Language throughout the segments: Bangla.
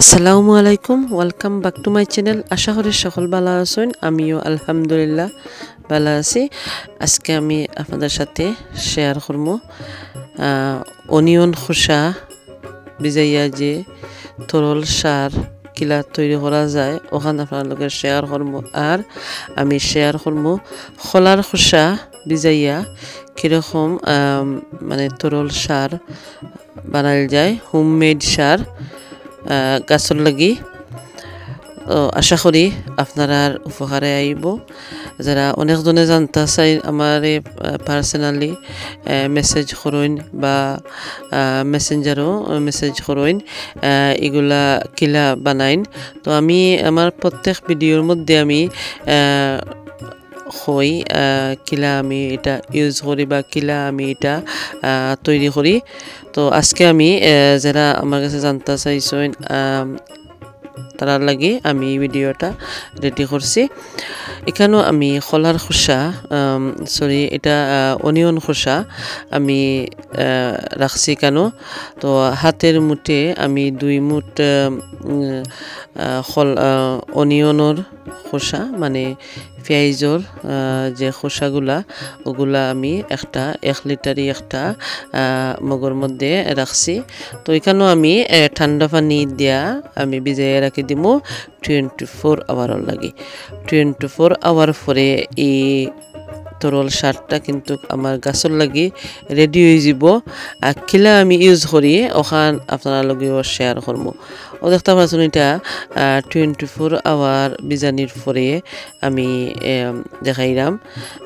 আসসালামু আলাইকুম, welcome back to my channel. আশা করি সকল ভালো আছেন, আমিও আলহামদুলিল্লাহ ভালো আছি। আজকে আমি আপনাদের সাথে শেয়ার করব অনিয়ন খোসা ভিজাইয়া যে তরল সার কিলা তৈরি করা যায় ওখানে আপনাদের শেয়ার করব। আর আমি শেয়ার করব খোলার খোসা ভিজাইয়া কীরকম মানে তরল সার বানাইল যায়, হোমমেড সার গাছর লাগি। আশা করি আপনারা উপকারে আইব। যারা অনেকজনে জানতে চাই আমার পার্সোনালি মেসেজ করইন বা মেসেঞ্জারও মেসেজ করইন এগুলা কিলা বানাইন। তো আমি আমার প্রত্যেক ভিডিওর মধ্যে আমি হই কিলা আমি এটা ইউজ করি বা কিলা আমি এটা তৈরি করি। তো আজকে আমি যারা আমার কাছে জানতে চাইছেন তারা লাগে আমি ভিডিওটা রেডি করছি। এখানেও আমি খোলার খোসা এটা অনিয়ন খোসা আমি রাখছি কেন। তো হাতের মুঠে আমি 2 মুঠ অনিয়নের খোসা মানে পেঁয়াজর যে খোসাগুলা ওগুলা আমি 1 লিটারই একটা মগের মধ্যে রাখছি। তো এখানেও আমি ঠান্ডা পানি দিয়া আমি ভিজাইয়া রাখি দিব 24 আওয়ার লাগে। 24 আওয়ার পরে এই তরল সারটা কিন্তু আমার গাছর লাগি রেডি হয়ে যাব। আর কিলা আমি ইউজ করি ওখান আপনারা লগেও শেয়ার করবো। ও দেখতে পাচ্ছেন এটা 24 আওয়ার বিজানির পরে আমি দেখাইলাম,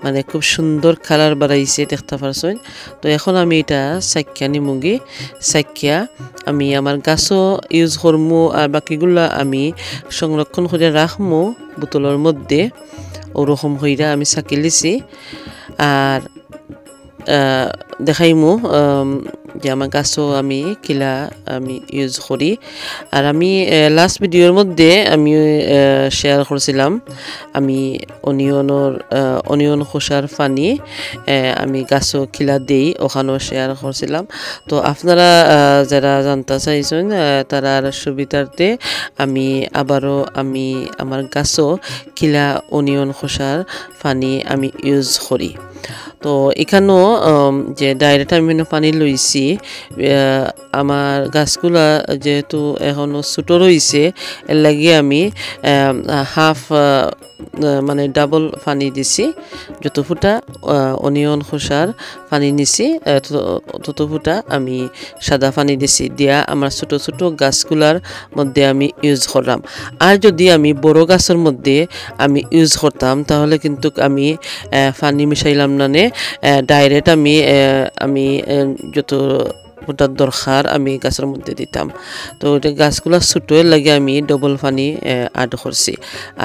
মানে খুব সুন্দর কালার বাড়াইছে দেখতে পাচ্ছেন। তো এখন আমি এটা সাইকিয়া নিমুগি, সাইকিয়া আমি আমার গাছও ইউজ করবো আর বাকিগুলা আমি সংরক্ষণ করে রাখবো বোতলের মধ্যে। ওরকম হইরা আমি সাকি লিছি আর দেখাইমু যে আমার গাছও আমি কিলা আমি ইউজ করি। আর আমি লাস্ট ভিডিওর মধ্যে আমি শেয়ার করছিলাম আমি অনিয়ন খোসার পানি আমি গাছও কিলা দেই, ওখানেও শেয়ার করছিলাম। তো আপনারা যারা জানতে চাইছেন তারার সুবিধার্থে আমি আবারও আমি আমার গাছও কিলা অনিয়ন খোসার পানি আমি ইউজ করি। তো এখানেও যে ডাইরেক্ট আমি পানি লইছি আমার গাছগুলা যেহেতু এখনও ছোটো রয়েছে এর লাগে আমি হাফ মানে ডাবল পানি দিছি। যত ফুটা অনিয়ন খোসার পানি নিছি তত ফুটা আমি সাদা পানি দিছি দিয়া আমার ছোট ছোট গাছগুলার মধ্যে আমি ইউজ করলাম। আর যদি আমি বড় গাছের মধ্যে আমি ইউজ করতাম তাহলে কিন্তু আমি পানি মিশাইলাম না, ডাইরেক্ট আমি যত ওটার দরকার আমি গাছের মধ্যে দিতাম। তো ওটা গাছগুলো ছোটোর লাগে আমি ডবল পানি অ্যাড করছি।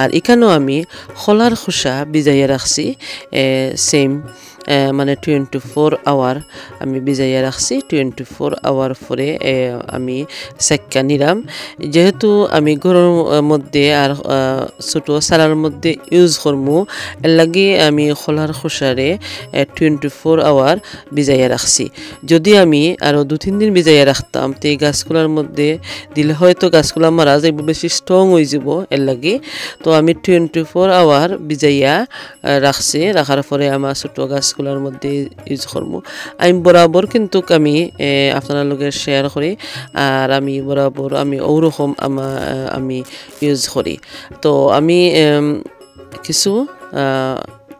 আর এখানেও আমি খোলার খোসা ভিজাইয়া রাখছি সেম মানে 24 আওয়ার আমি ভিজাইয়া রাখছি। 24 আওয়ার পরে আমি সেক্কা নিলাম। যেহেতু আমি ঘরের মধ্যে আর ছোটো সালার মধ্যে ইউজ করবো এর লাগে আমি খোলার খোসারে 24 আওয়ার ভিজাইয়া রাখছি। যদি আমি আরও 2-3 দিন ভিজাইয়া রাখতাম তো এই গাছগুলোর মধ্যে দিলে হয়তো গাছগুলো মারা যাইব, বেশি স্ট্রং হয়ে যাব এর লাগে। তো আমি 24 আওয়ার ভিজাইয়া রাখছি, রাখার পরে আমার ছোটো গাছগুলোর মধ্যে ইউজ করবো। আমি বরাবর কিন্তু আমি আপনার লগে শেয়ার করি আর আমি বরাবর আমি ওরকম আমি ইউজ করি। তো আমি কিছু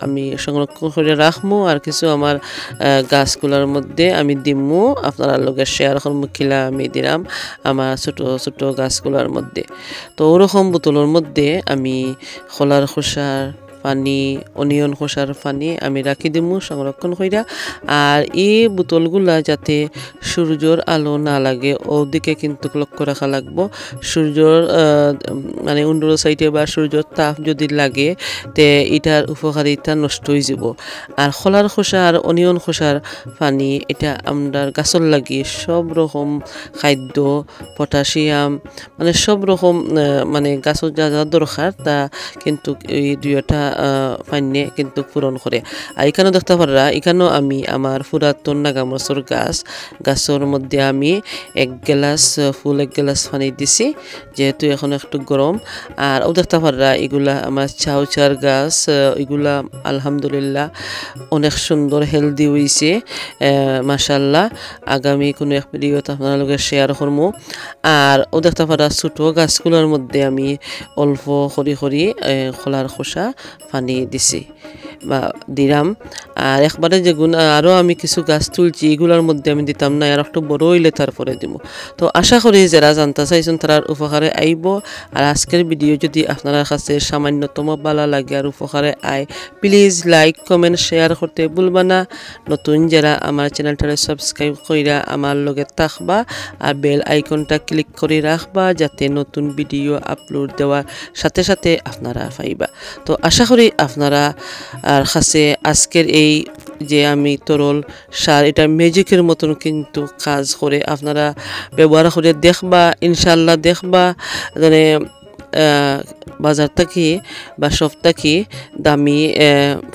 আমি সংরক্ষণ করে রাখবো আর কিছু আমার গাছগুলোর মধ্যে আমি দিমু, আপনারা লগে শেয়ার করবো কিলা আমি দিলাম আমার ছোট ছোট গাছগুলোর মধ্যে। তো ওরকম বোতলের মধ্যে আমি খোলার খোসার পানি অনিয়ন খোসার পানি আমি রাখি দিমু সংরক্ষণ কইরা। আর এই বোতলগুলা যাতে সূর্যর আলো না লাগে ওদিকে কিন্তু লক্ষ্য রাখা লাগবো। সূর্যর মানে অন্য সাইডে বা সূর্যর তাপ যদি লাগে তে এটার উপকারিতা নষ্ট হয়ে যাব। আর খোলার খোসা আর অনিয়ন খোসার পানি এটা আমরা গাছর লাগি সব রকম খাদ্য পটাশিয়াম মানে সব রকম মানে গাছর যা যা দরকার তা কিন্তু এই দুইটা পানিয়ে কিন্তু পূরণ করে। আর এখানেও দেখতে পারা এখানেও আমি আমার পুরাতন নাগামরচর গাছর মধ্যে আমি এক গ্লাস পানি দিছি যেহেতু এখন একটু গরম। আর ও দেখতে পারা এগুলা আমার চাউচার গাছ এগুলা আলহামদুলিল্লাহ অনেক সুন্দর হেলদি হয়েছে মাশাল্লাহ। আগামী কোনো এক ভিডিওতে আপনার লগে শেয়ার করবো। আর ও দেখতে পারা ছোটো গাছগুলোর মধ্যে আমি অল্প করি খোলার খোসা পানি দিছি বা দিলাম। আর একবারে যেগুন আরও আমি কিছু গাছ তুলছি এগুলোর মধ্যে আমি দিতাম না, আর একটু বড় হইলে তারপরে দিব। তো আশা করি যারা জানতে চাইছেন তার উপকারে আইব। আর আজকের ভিডিও যদি আপনার কাছে সামান্যতম ভালো লাগে আর উপকারে আয় প্লিজ লাইক কমেন্ট শেয়ার করতে ভুলবা না। নতুন যারা আমার চ্যানেলটারে সাবস্ক্রাইব কইরা আমার লগে থাকবা আর বেল আইকনটা ক্লিক করে রাখবা যাতে নতুন ভিডিও আপলোড দেওয়ার সাথে সাথে আপনারা পাইবা। তো আশা করি আপনারা আর কাছে আজকের এই যে আমি তরল সার এটা ম্যাজিকের মতন কিন্তু কাজ করে। আপনারা ব্যবহার করে দেখবা ইনশাল্লাহ দেখবা মানে বাজার থেকে বা সব থেকে দামি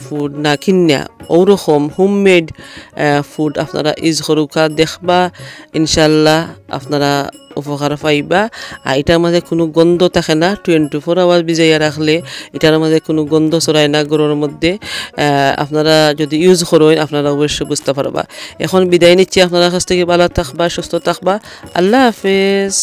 ফুড না কিনা ওরকম হোমমেড ফুড আপনারা ইউজ করুকা দেখবা ইনশাল্লাহ আপনারা উপকার পাইবা। আর এটার মাঝে কোনো গন্ধ থাকে না, 24 আওয়ার ভিজাইয়া রাখলে এটার মাঝে কোনো গন্ধ ছড়ায় না গরুর মধ্যে। আপনারা যদি ইউজ করেন আপনারা অবশ্যই বুঝতে পারবা। এখন বিদায় নিচ্ছি, আপনার কাছ থেকে ভালো থাকবা সুস্থ থাকবা। আল্লাহ হাফেজ।